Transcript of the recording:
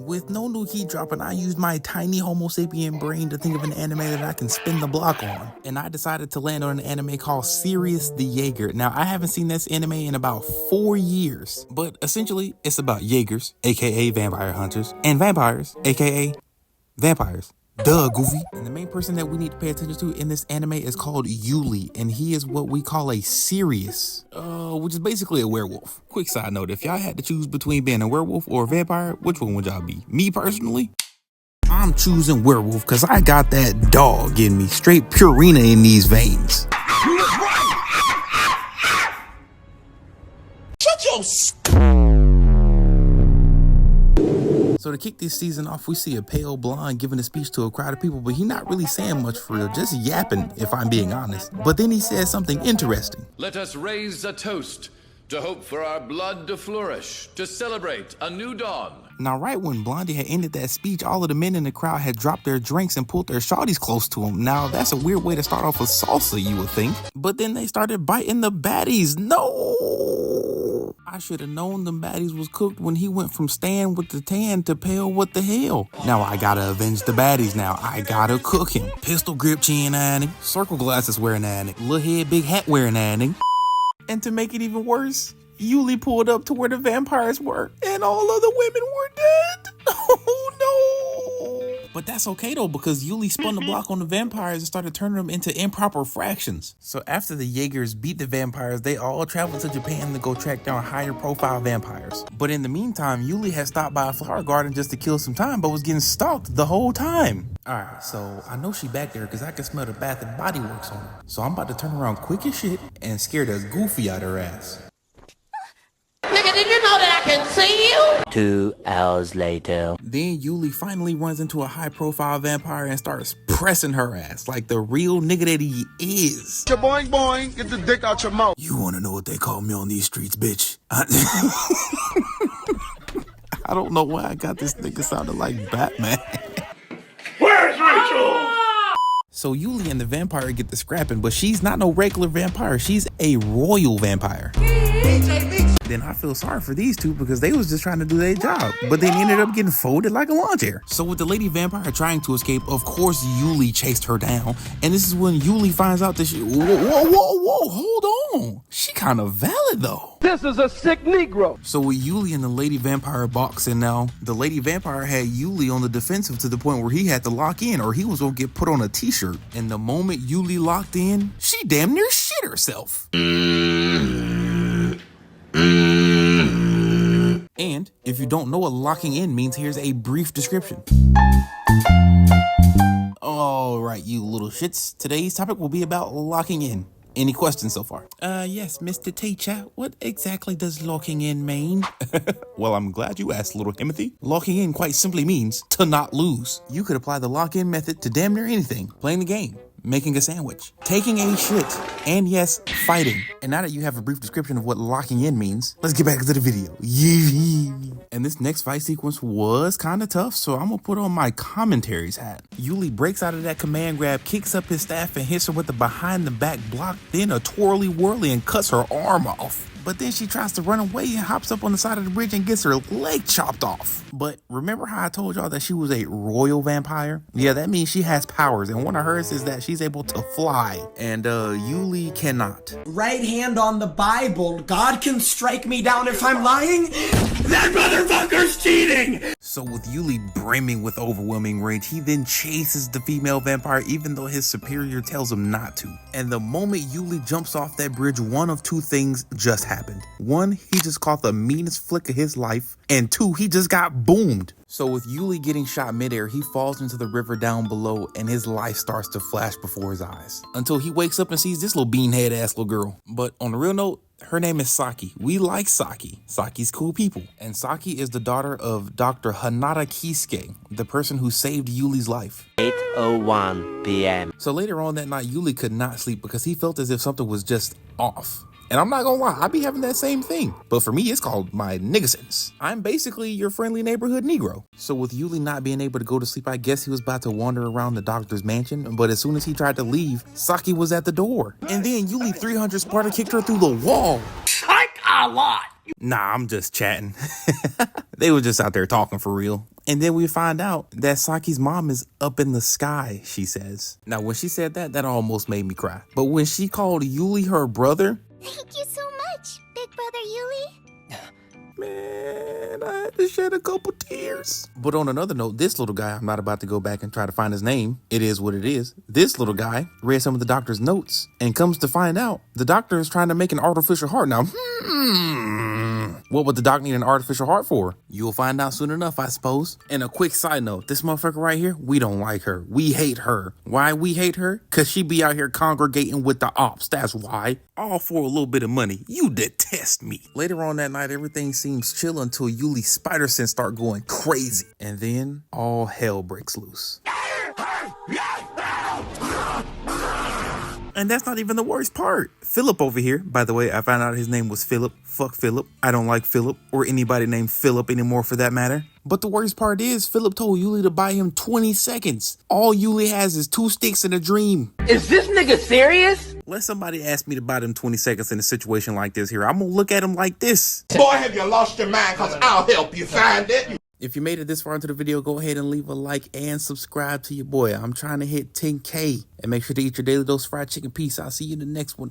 With no new heat dropping, I used my tiny homo sapien brain to think of an anime that I can spin the block on. And I decided to land on an anime called Sirius the Jaeger. Now, I haven't seen this anime in about 4 years, but essentially it's about jaegers, aka vampire hunters, and vampires, aka vampires. Duh, goofy. And the main person that we need to pay attention to in this anime is called Yuilly, and he is what we call a Sirius, which is basically a werewolf. Quick side note, if y'all had to choose between being a werewolf or a vampire, which one would y'all be? Me personally, I'm choosing werewolf because I got that dog in me, straight Purina in these veins. Shut your So to kick this season off, we see a pale blonde giving a speech to a crowd of people, but he not really saying much for real, just yapping, if I'm being honest. But then he says something interesting. Let us raise a toast to hope for our blood to flourish, to celebrate a new dawn. Now, right when Blondie had ended that speech, all of the men in the crowd had dropped their drinks and pulled their shawties close to him. Now, that's a weird way to start off with salsa, you would think. But then they started biting the baddies. No! I should have known them baddies was cooked when he went from Stan with the tan to Pale what the hell. Now I gotta avenge the baddies now. I gotta cook him. Pistol grip chin eyeing, circle glasses wearing eyeing, little head big hat wearing eyeing. And to make it even worse, Yuilly pulled up to where the vampires were and all of the women were dead. Oh no! But that's okay though, because Yuilly spun the block on the vampires and started turning them into improper fractions. So after the jaegers beat the vampires, they all traveled to Japan to go track down higher profile vampires. But in the meantime, Yuilly had stopped by a flower garden just to kill some time, but was getting stalked the whole time. Alright, so I know she back there because I can smell the Bath and Body Works on her. So I'm about to turn around quick as shit and scare the goofy out her ass. Nigga, did you know that I can see you? 2 hours later. Then Yuilly finally runs into a high-profile vampire and starts pressing her ass like the real nigga that he is. Boing boing, get the dick out your mouth. You wanna know what they call me on these streets, bitch? I don't know why I got this nigga sounding like Batman. Where's Rachel? So Yuilly and the vampire get the scrapping, but she's not no regular vampire. She's a royal vampire. Then I feel sorry for these two because they was just trying to do their job, but they ended up getting folded like a lawn chair. So with the lady vampire trying to escape, of course Yuilly chased her down, and this is when Yuilly finds out that she, whoa, hold on. She kind of valid though. This is a sick Negro. So with Yuilly and the lady vampire boxing now, the lady vampire had Yuilly on the defensive to the point where he had to lock in or he was gonna get put on a t-shirt. And the moment Yuilly locked in, she damn near shit herself. And if you don't know what locking in means, here's a brief description. All right, you little shits. Today's topic will be about locking in. Any questions so far? Yes, Mr. Teacher. What exactly does locking in mean? Well, I'm glad you asked, little Timothy. Locking in quite simply means to not lose. You could apply the lock-in method to damn near anything. Playing the game, making a sandwich, taking a shit, and yes, fighting. And now that you have a brief description of what locking in means, let's get back to the video. And this next fight sequence was kind of tough, so I'm gonna put on my commentaries hat. Yuilly breaks out of that command grab, kicks up his staff, and hits her with the behind the back block, then a twirly whirly and cuts her arm off. But then she tries to run away and hops up on the side of the bridge and gets her leg chopped off. But remember how I told y'all that she was a royal vampire? Yeah, that means she has powers, and one of hers is that she's able to fly, and Yuilly cannot. Right hand on the Bible, God can strike me down if I'm lying? That motherfucker's cheating! So with Yuilly brimming with overwhelming rage, he then chases the female vampire even though his superior tells him not to. And the moment Yuilly jumps off that bridge, one of two things just happened. One, he just caught the meanest flick of his life, and two, he just got boomed. So with Yuilly getting shot midair, he falls into the river down below and his life starts to flash before his eyes. Until he wakes up and sees this little beanhead ass little girl. But on the real note, her name is Saki. We like Saki. Saki's cool people. And Saki is the daughter of Dr. Hanada Kisuke, the person who saved Yuli's life. 8:01 p.m. So later on that night, Yuilly could not sleep because he felt as if something was just off. And I'm not gonna lie, I be having that same thing. But for me, it's called my nigga sense. I'm basically your friendly neighborhood Negro. So with Yuilly not being able to go to sleep, I guess he was about to wander around the doctor's mansion. But as soon as he tried to leave, Saki was at the door. And then Yuilly 300 Sparta kicked her through the wall. Psych my lot. Nah, I'm just chatting. They were just out there talking for real. And then we find out that Saki's mom is up in the sky, she says. Now, when she said that, that almost made me cry. But when she called Yuilly her brother... Thank you so much, Big Brother Yuilly. Man, I had to shed a couple tears. But on another note, this little guy, I'm not about to go back and try to find his name. It is what it is. This little guy read some of the doctor's notes and comes to find out the doctor is trying to make an artificial heart. Now, what would the doc need an artificial heart for? You'll find out soon enough, I suppose. And a quick side note, this motherfucker right here, we don't like her. We hate her. Why we hate her? Because she be out here congregating with the ops. That's why. All for a little bit of money. You detest me. Later on that night, everything seems chill until Yuilly's spider sense start going crazy. And then all hell breaks loose. And that's not even the worst part. Philip over here, by the way, I found out his name was Philip. Fuck Philip. I don't like Philip or anybody named Philip anymore for that matter. But the worst part is Philip told Yuilly to buy him 20 seconds. All Yuilly has is 2 sticks and a dream. Is this nigga serious? Let somebody ask me to buy them 20 seconds in a situation like this here. I'm gonna look at him like this. Boy, have you lost your mind? Cause I'll help you find it. If you made it this far into the video, go ahead and leave a like and subscribe to your boy. I'm trying to hit 10K. And make sure to eat your daily dose of fried chicken. Peace. I'll see you in the next one.